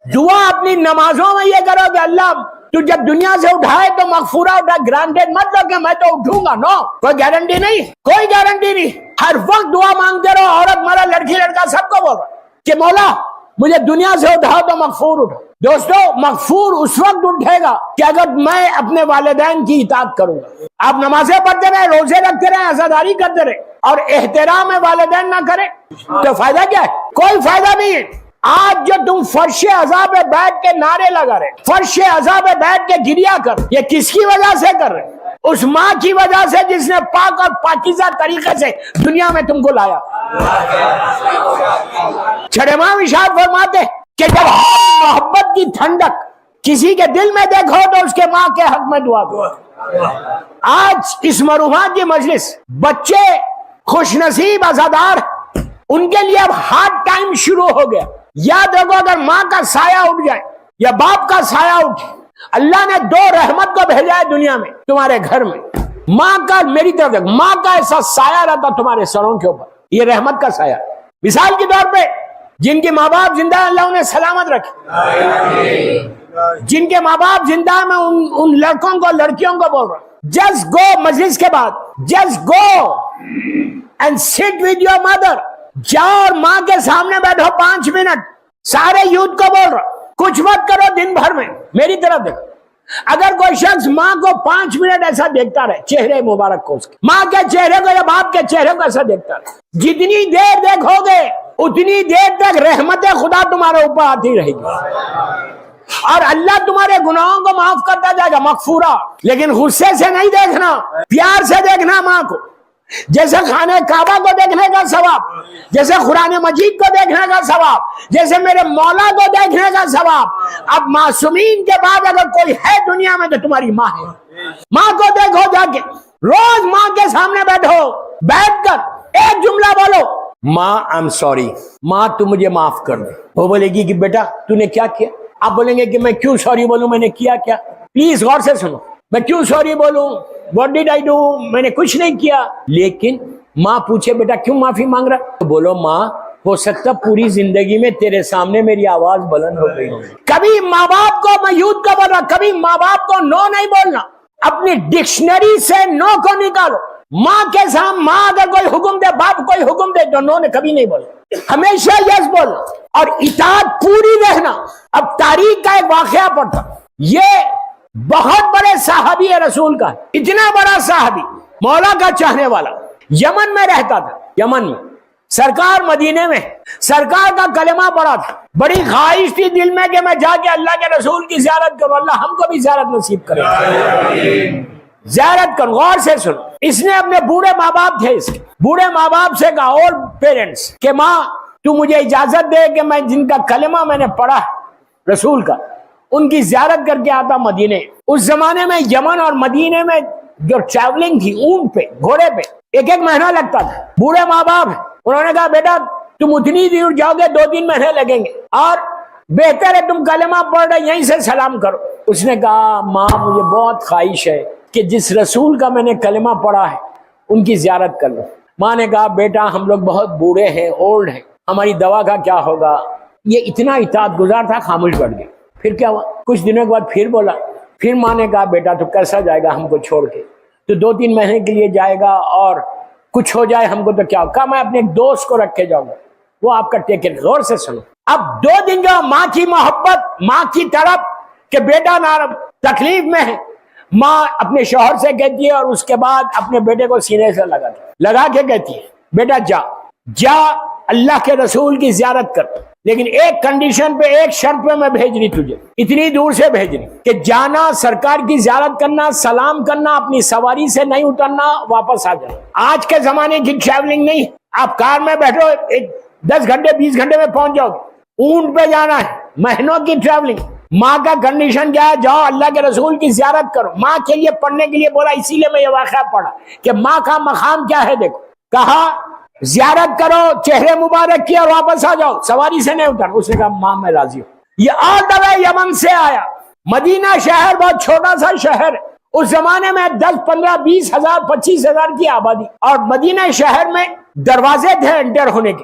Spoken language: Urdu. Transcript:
دعا اپنی نمازوں میں یہ کرو کہ اللہ تو جب دنیا سے اٹھائے تو مغفورہ اٹھا، گرانٹیڈ مت لو کہ میں تو اٹھوں گا، نو، کوئی گارنٹی نہیں، کوئی گارنٹی نہیں۔ ہر وقت دعا مانگتے رہو، عورت مرد لڑکی لڑکا سب کو بول رہا کہ مولا مجھے دنیا سے اٹھاؤ تو مغفور اٹھو۔ دوستو مغفور اس وقت اٹھے گا کہ اگر میں اپنے والدین کی اطاعت کروں گا۔ آپ نمازیں پڑھتے رہے، روزے رکھتے رہے، عزاداری کرتے رہے اور احترام والدین نہ کریں تو فائدہ کیا ہے؟ کوئی فائدہ نہیں ہے۔ آج جو تم فرش عزا پہ بیٹھ کے نعرے لگا رہے، فرش عزا پہ بیٹھ کے گریا کر، یہ کس کی وجہ سے کر رہے؟ اس ماں کی وجہ سے جس نے پاک اور پاکیزہ طریقے سے دنیا میں تم کو لایا۔ چھڑے امام ارشاد فرماتے کہ جب محبت کی ٹھنڈک کسی کے دل میں دیکھو تو اس کے ماں کے حق میں دعا دو۔ آج اس مرحومہ کی مجلس، بچے خوش نصیب عزادار، ان کے لیے اب ہارڈ ٹائم شروع ہو گیا۔ یاد رکھو اگر ماں کا سایہ اٹھ جائے یا باپ کا سایہ اٹھے، اللہ نے دو رحمت کو بھیجا ہے دنیا میں تمہارے گھر میں۔ ماں کا، میری طرف دیکھ، ماں کا ایسا سایہ رہتا تمہارے سروں کے اوپر، یہ رحمت کا سایہ۔ مثال کے طور پہ جن کے ماں باپ زندہ ہیں اللہ انہیں سلامت رکھے، جن کے ماں باپ زندہ میں ان لڑکوں کو لڑکیوں کو بول رہا ہوں، جسٹ گو، مجلس کے بعد just go and sit with your mother, جاؤ اور ماں کے سامنے بیٹھو 5 منٹ۔ سارے یوتھ کو بول رہا کچھ مت کرو دن بھر میں، میری طرف دیکھو۔ اگر کوئی شخص ماں کو 5 منٹ ایسا دیکھتا رہے، چہرے مبارک کو، اس کے ماں کے چہرے کو یا باپ کے چہرے کو ایسا دیکھتا رہے، جتنی دیر دیکھو گے اتنی دیر تک رحمت خدا تمہارے اوپر آتی رہے گی اور اللہ تمہارے گناہوں کو معاف کرتا جائے گا، مغفورہ۔ لیکن غصے سے نہیں دیکھنا، پیار سے دیکھنا ماں کو، جیسے خانہ کعبہ کو دیکھنے کا ثواب، جیسے قرآن مجید کو دیکھنے کا ثواب، جیسے میرے مولا کو دیکھنے کا ثواب۔ اب معصومین کے بعد اگر کوئی ہے دنیا میں تو تمہاری ماں ہے۔ ماں کو دیکھو جا کے، روز ماں کے سامنے بیٹھو، بیٹھ کر ایک جملہ بولو، ماں آئی ایم سوری، ماں تو مجھے معاف کر دے۔ وہ بولے گی کہ بیٹا تو نے کیا کیا؟ آپ بولیں گے کہ میں کیوں سوری بولوں، میں نے کیا کیا؟ پلیز غور سے سنو، میں کیوں سوری بولوں؟ What did I do؟ میں نے کچھ نہیں کیا۔ لیکن ماں پوچھے بیٹا کیوں معافی مانگ رہا؟ تو بولو ماں ہو سکتا پوری زندگی میں تیرے سامنے میری آواز بلند ہو گئی۔ کبھی ماں باپ کو، میں یوتھ کو بول رہا، کبھی ماں باپ کو نو نہیں بولنا، اپنی ڈکشنری سے نو کو نکالو۔ ماں کے سامنے ماں اگر کوئی حکم دے، باپ کوئی حکم دے تو نو نے کبھی نہیں بولا، ہمیشہ یس بولو اور اطاعت پوری رہنا۔ اب تاریخ کا ایک واقعہ پڑھتا، یہ بہت بڑے صحابی رسول کا، اتنا بڑا صحابی، مولا کا چاہنے والا، یمن میں رہتا تھا۔ یمن میں سرکار مدینے میں، سرکار کا کلمہ پڑا تھا، بڑی خواہش تھی دل میں کہ میں جا کے اللہ کے رسول کی زیارت کروں، اللہ ہم کو بھی زیارت نصیب کرے، زیارت کروں۔ غور سے سنو، اس نے اپنے بوڑھے ماں باپ تھے، اس کے بوڑھے ماں باپ سے کہا، اولڈ پیرنٹس، کہ ماں تو مجھے اجازت دے کہ میں جن کا کلمہ میں نے پڑھا ہے رسول کا، ان کی زیارت کر کے آتا مدینے۔ اس زمانے میں یمن اور مدینے میں جو ٹریولنگ تھی اونٹ پہ، گھوڑے پہ، 1 مہینہ لگتا تھا۔ بوڑھے ماں باپ ہیں، انہوں نے کہا بیٹا تم اتنی دور جاؤ گے 2-3 مہینے لگیں گے، اور بہتر ہے تم کلمہ پڑھ رہے یہیں سے سلام کرو۔ اس نے کہا ماں مجھے بہت خواہش ہے کہ جس رسول کا میں نے کلمہ پڑھا ہے ان کی زیارت کر لو۔ ماں نے کہا بیٹا ہم لوگ بہت بوڑھے ہیں، اولڈ ہیں، ہماری دوا کا کیا ہوگا؟ یہ اتنا اطاعت گزار تھا، خاموش بیٹھ گیا۔ پھر کیا ہوا؟ کچھ دنوں کے بعد پھر بولا، پھر ماں نے کہا بیٹا تو کیسا جائے گا ہم کو چھوڑ کے؟ تو 2-3 مہینے کے لیے جائے گا اور کچھ ہو جائے ہم کو تو کیا؟ کہا میں اپنے ایک دوست کو رکھ کے جاؤں گا، وہ آپ کا ٹیک کیئر۔ غور سے سنو، اب 2 دن کا ماں کی محبت، ماں کی طرف کہ بیٹا نہ تکلیف میں ہے، ماں اپنے شوہر سے کہتی ہے اور اس کے بعد اپنے بیٹے کو سینے سے لگا کے کہتی ہے بیٹا جا اللہ کے رسول کی زیارت کر، لیکن ایک کنڈیشن پہ، ایک شرط پہ میں بھیج رہی تجھے، اتنی دور سے بھیج رہی کہ جانا، سرکار کی زیارت کرنا، سلام کرنا، اپنی سواری سے نہیں اترنا، واپس آ جانا۔ آج کے زمانے کی ٹریولنگ نہیں، آپ کار میں بیٹھو 10 گھنٹے 20 گھنٹے میں پہنچ جاؤ گے، اونٹ پہ جانا ہے، مہینوں کی ٹریولنگ۔ ماں کا کنڈیشن کیا ہے؟ جاؤ اللہ کے رسول کی زیارت کرو۔ ماں کے لیے پڑھنے کے لیے بولا، اسی لیے میں یہ واقعہ پڑھا کہ ماں کا مقام کیا ہے۔ دیکھو کہا زیارت کرو، چہرے مبارک کیا، واپس آ جاؤ، سواری سے نہیں اتر۔ اس نے کہا ماں میں راضی ہوں۔ یہ آل دا وے یمن سے آیا۔ مدینہ شہر بہت چھوٹا سا شہر ہے، اس زمانے میں 10 15 20 ہزار 25 ہزار کی آبادی، اور مدینہ شہر میں دروازے تھے انٹر ہونے کے،